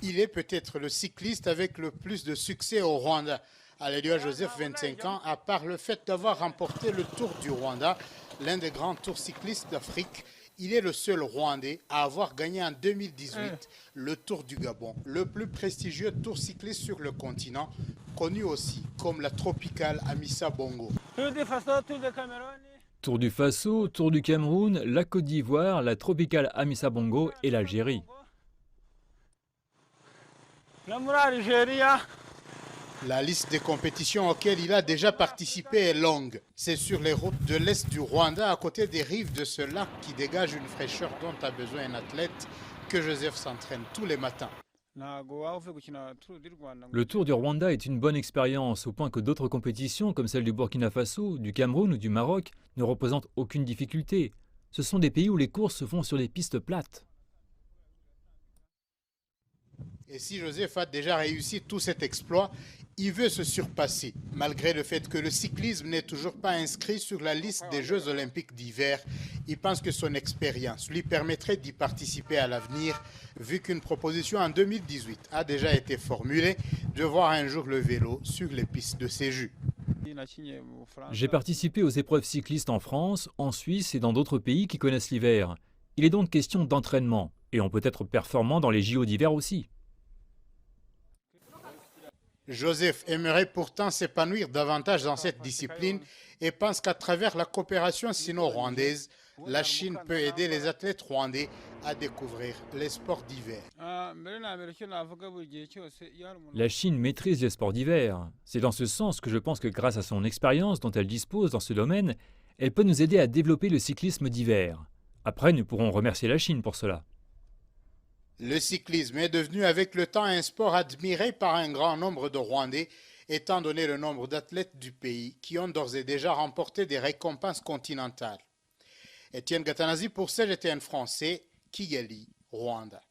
Il est peut-être le cycliste avec le plus de succès au Rwanda. Aleluya Joseph, 25 ans, à part le fait d'avoir remporté le Tour du Rwanda, l'un des grands tours cyclistes d'Afrique, il est le seul Rwandais à avoir gagné en 2018 le Tour du Gabon, le plus prestigieux tour cycliste sur le continent, connu aussi comme la tropicale Amissa Bongo. Tour du Faso, Tour du Cameroun, la Côte d'Ivoire, la tropicale Amissa Bongo et l'Algérie. La liste des compétitions auxquelles il a déjà participé est longue. C'est sur les routes de l'Est du Rwanda, à côté des rives de ce lac qui dégage une fraîcheur dont a besoin un athlète, que Joseph s'entraîne tous les matins. Le Tour du Rwanda est une bonne expérience, au point que d'autres compétitions, comme celle du Burkina Faso, du Cameroun ou du Maroc, ne représentent aucune difficulté. Ce sont des pays où les courses se font sur des pistes plates. Et si Joseph a déjà réussi tout cet exploit, il veut se surpasser, malgré le fait que le cyclisme n'est toujours pas inscrit sur la liste des Jeux olympiques d'hiver. Il pense que son expérience lui permettrait d'y participer à l'avenir, vu qu'une proposition en 2018 a déjà été formulée de voir un jour le vélo sur les pistes de Séju. J'ai participé aux épreuves cyclistes en France, en Suisse et dans d'autres pays qui connaissent l'hiver. Il est donc question d'entraînement, et on peut être performant dans les JO d'hiver aussi. Joseph aimerait pourtant s'épanouir davantage dans cette discipline et pense qu'à travers la coopération sino-rwandaise, la Chine peut aider les athlètes rwandais à découvrir les sports d'hiver. La Chine maîtrise les sports d'hiver. C'est dans ce sens que je pense que grâce à son expérience dont elle dispose dans ce domaine, elle peut nous aider à développer le cyclisme d'hiver. Après, nous pourrons remercier la Chine pour cela. Le cyclisme est devenu avec le temps un sport admiré par un grand nombre de Rwandais, étant donné le nombre d'athlètes du pays qui ont d'ores et déjà remporté des récompenses continentales. Étienne Gatanazi pour CGTN français, Kigali, Rwanda.